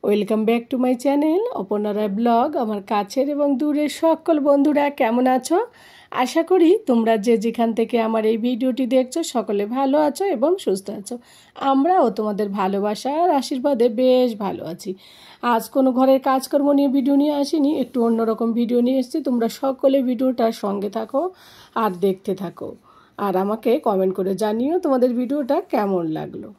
Welcome back to my channel Aparna Roy blog. আমার কাছের এবং দূরের সকল বন্ধুরা কেমন আছো? আশা করি তোমরা যে যেখান থেকে আমার এই ভিডিওটি দেখছো সকলে ভালো আছো এবং সুস্থ আছো। আমরাও তোমাদের ভালোবাসা আর আশীর্বাদে বেশ ভালো আছি। আজ কোনো ঘরের কাজকর্ম নিয়ে ভিডিও নিয়ে আসিনি, একটু অন্যরকম ভিডিও নিয়ে এসেছি। তোমরা সকলে ভিডিওটার সঙ্গে থাকো আর দেখতে থাকো, আর আমাকে কমেন্ট করে জানিও তোমাদের ভিডিওটা কেমন লাগলো।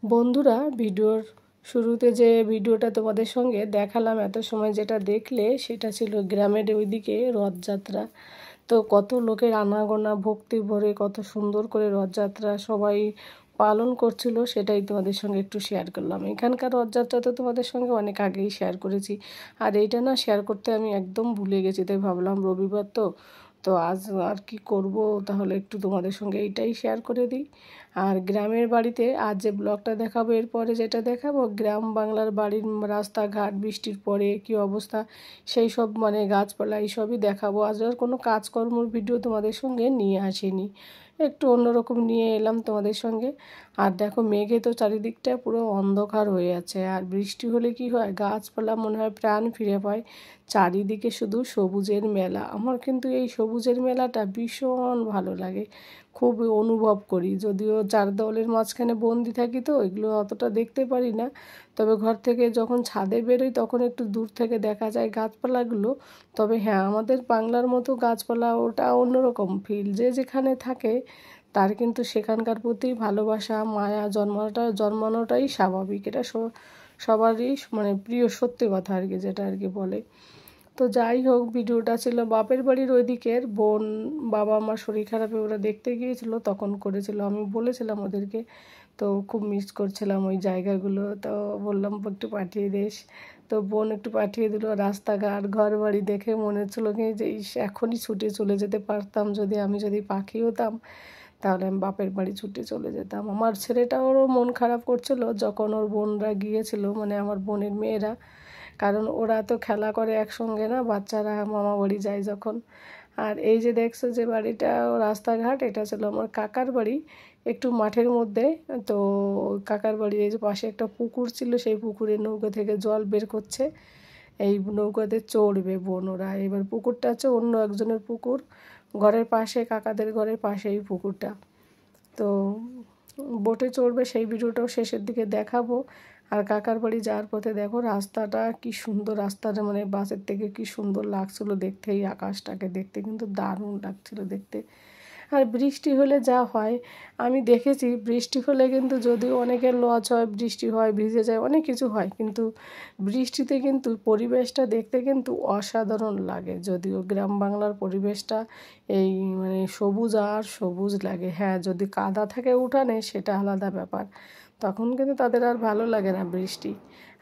বন্ধুরা, ভিডিওর শুরুতে যে ভিডিওটা তোমাদের সঙ্গে দেখালাম এত সময়, যেটা দেখলে সেটা ছিল গ্রামের ওইদিকে রথযাত্রা। তো কত লোকের আনাগোনা ভক্তি ভরে কত সুন্দর করে রথযাত্রা সবাই পালন করছিল, সেটাই তোমাদের সঙ্গে একটু শেয়ার করলাম। এখানকার রথযাত্রা তো তোমাদের সঙ্গে অনেক আগেই শেয়ার করেছি, আর এইটা না শেয়ার করতে আমি একদম ভুলে গেছি, তাই ভাবলাম রবিবার তো আজ আর কি করব, তাহলে একটু তোমাদের সঙ্গে এইটাই শেয়ার করে দিই। আর গ্রামের বাড়িতে আজ যে ব্লগটা দেখাবো, এরপরে যেটা দেখাবো গ্রাম বাংলার বাড়ির রাস্তাঘাট বৃষ্টির পরে কি অবস্থা, সেই সব মানে গাছপালা এইসবই দেখাবো। আজ আর কোনো কাজকর্মের ভিডিও তোমাদের সঙ্গে নিয়ে আসিনি, একটু অন্যরকম নিয়ে এলাম তোমাদের সঙ্গে। আর দেখো মেঘে তো চারিদিকটা পুরো অন্ধকার হয়ে আছে, আর বৃষ্টি হলে কি হয়, গাছপালা মনে হয় প্রাণ ফিরে পায়, চারিদিকে শুধু সবুজের মেলা। আমার কিন্তু এই সবুজের মেলাটা ভীষণ ভালো লাগে, খুব অনুভব করি। যদিও চার দেওয়ালের মাঝখানে বন্দি থাকি, তো এগুলো অতটা দেখতে পারি না, তবে ঘর থেকে যখন ছাদে বেরোই তখন একটু দূর থেকে দেখা যায় গাছপালাগুলো। তবে হ্যাঁ, আমাদের বাংলার মতো গাছপালা ওটা অন্যরকম ফিল। যে যেখানে থাকে তার কিন্তু সেখানকার প্রতি ভালোবাসা মায়া জন্মানোটাই স্বাভাবিক। এটা সবারই মানে প্রিয় সত্যি কথা আর কি, যেটা আর কি বলে। তো যাই হোক, ভিডিওটা ছিল বাপের বাড়ির ওই দিকের। বোন বাবা আমার শরীর খারাপে ওরা দেখতে গিয়েছিল, তখন করেছিল। আমি বলেছিলাম ওদেরকে, তো খুব মিস করছিলাম ওই জায়গাগুলো। তো বললাম একটু পাঠিয়ে দিস, তো বোন একটু পাঠিয়ে দিল। রাস্তাঘাট ঘর বাড়ি দেখে মনে হচ্ছিলো কি যে এখনই ছুটে চলে যেতে পারতাম, আমি যদি পাখি হতাম তাহলে আমি বাপের বাড়ি ছুটে চলে যেতাম। আমার ছেলেটাও মন খারাপ করছিল যখন ওর বোনরা গিয়েছিল, মানে আমার বোনের মেয়েরা, কারণ ওরা তো খেলা করে একসঙ্গে না, বাচ্চারা মামা বাড়ি যায় যখন। আর এই যে দেখছো যে বাড়িটা রাস্তাঘাট, এটা ছিল আমার কাকার বাড়ি, একটু মাঠের মধ্যে। তো কাকার বাড়ির এই যে পাশে একটা পুকুর ছিল, সেই পুকুরের নৌকা থেকে জল বের করছে, এই নৌকাতে চড়বে বোন ওরা। এবার পুকুরটা হচ্ছে অন্য একজনের পুকুর, ঘরের পাশে, কাকাদের ঘরের পাশে এই পুকুরটা। তো বোটে চড়বে, সেই ভিডিওটাও শেষের দিকে দেখাবো। আর কাকার বাড়ি যাওয়ার পথে দেখো রাস্তাটা কি সুন্দর, রাস্তাটা মানে বাসের থেকে কি সুন্দর লাগছিল দেখতে, এই আকাশটাকে দেখতে কিন্তু দারুণ লাগছিল দেখতে। আর বৃষ্টি হলে যা হয়, আমি দেখেছি বৃষ্টি হলে কিন্তু যদিও অনেকের লস হয়, বৃষ্টি হয়, ভিজে যায়, অনেক কিছু হয়, কিন্তু বৃষ্টিতে কিন্তু পরিবেশটা দেখতে কিন্তু অসাধারণ লাগে। যদিও গ্রাম বাংলার পরিবেশটা এই মানে সবুজ আর সবুজ লাগে। হ্যাঁ, যদি কাদা থাকে উঠানে সেটা আলাদা ব্যাপার, তখন কিন্তু তাদের আর ভালো লাগে না বৃষ্টি।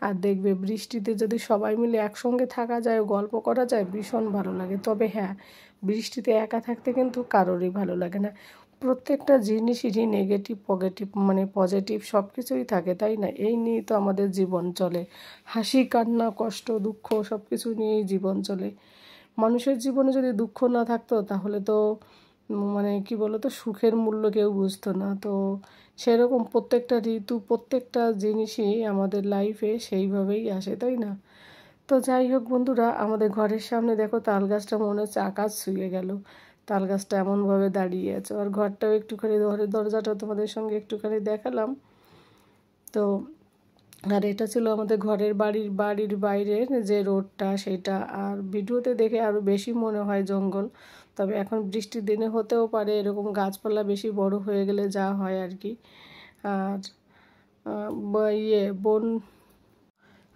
আর দেখবে বৃষ্টিতে যদি সবাই মিলে একসঙ্গে থাকা যায়, গল্প করা যায়, ভীষণ ভালো লাগে। তবে হ্যাঁ, বৃষ্টিতে একা থাকতে কিন্তু কারোরই ভালো লাগে না। প্রত্যেকটা জিনিসেরই নেগেটিভ মানে পজিটিভ সব কিছুই থাকে, তাই না? এই নিয়েই তো আমাদের জীবন চলে, হাসি কান্না কষ্ট দুঃখ সব কিছু নিয়েই জীবন চলে। মানুষের জীবনে যদি দুঃখ না থাকতো তাহলে তো মানে কি বলতো, সুখের মূল্য কেউ বুঝতো না। তো সেরকম প্রত্যেকটা ঋতু, প্রত্যেকটা জিনিসই আমাদের লাইফে সেইভাবেই আসে, তাই না? তো যাই হোক বন্ধুরা, আমাদের ঘরের সামনে দেখো তাল গাছটা মনে হচ্ছে আকাশ ছুঁয়ে গেল। তাল গাছটা এমনভাবে দাঁড়িয়ে আছে, আর ঘরটাও একটুখানি, ঘরের দরজাটা তোমাদের সঙ্গে একটুখানি দেখালাম। তো আর এটা ছিল আমাদের বাড়ির বাইরের যে রোডটা সেটা। আর ভিডিওতে দেখে আরও বেশি মনে হয় জঙ্গল, তবে এখন বৃষ্টির দিনে হতেও পারে এরকম গাছপালা বেশি বড় হয়ে গেলে যা হয় আর কি। আর বন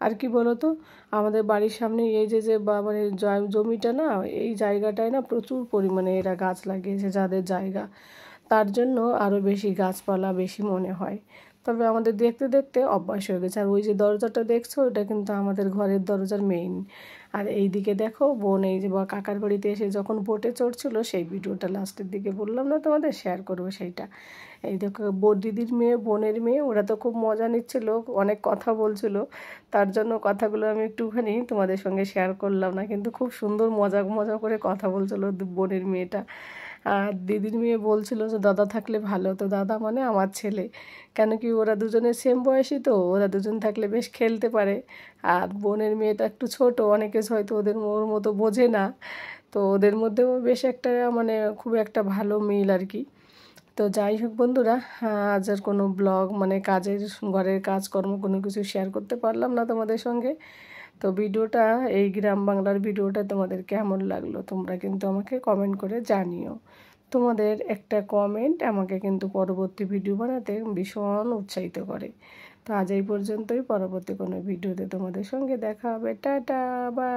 আর কি বলতো, আমাদের বাড়ির সামনে এই যে মানে জমিটা না, এই জায়গাটায় না প্রচুর পরিমাণে এরা গাছ লাগিয়েছে, যাদের জায়গা, তার জন্য আরও বেশি গাছপালা বেশি মনে হয়। তবে আমাদের দেখতে দেখতে অভ্যাস হয়ে গেছে। আর ওই যে দরজাটা দেখছো, ওটা কিন্তু আমাদের ঘরের দরজার মেইন। আর এই দিকে দেখো বোন, এই যে বা কাকার বাড়িতে এসে যখন বোটে চড়ছিল, সেই ভিডিওটা লাস্টের দিকে বললাম না তোমাদের, শেয়ার করবো সেইটা। এই দেখো দিদির মেয়ে, বোনের মেয়ে, ওরা তো খুব মজা নিচ্ছিল, অনেক কথা বলছিল, তার জন্য কথাগুলো আমি একটুখানি তোমাদের সঙ্গে শেয়ার করলাম না, কিন্তু খুব সুন্দর মজা মজা করে কথা বলছিল বোনের মেয়েটা। আর দিদির মেয়ে বলছিল যে দাদা থাকলে ভালো হতো, দাদা মানে আমার ছেলে, কেন কি ওরা দুজনে সেম বয়সী, তো ওরা দুজন থাকলে বেশ খেলতে পারে। আর বোনের মেয়েটা একটু ছোট, অনেকে হয়তো ওর মতো বোঝে না, তো ওদের মধ্যেও বেশ একটা মানে খুব একটা ভালো মিল আর কি। তো যাই হোক বন্ধুরা, আজ আর কোনো ব্লগ মানে ঘরের কাজকর্ম কোনো কিছু শেয়ার করতে পারলাম না তোমাদের সঙ্গে। তো ভিডিওটা, এই গ্রাম বাংলার ভিডিওটা তোমাদের কেমন লাগলো তোমরা কিন্তু আমাকে কমেন্ট করে জানিও। তোমাদের একটা কমেন্ট আমাকে কিন্তু পরবর্তী ভিডিও বানাতে ভীষণ উৎসাহিত করে। তো আজ এই পর্যন্তই, পরবর্তী কোনো ভিডিওতে তোমাদের সঙ্গে দেখা হবে। Tata, by.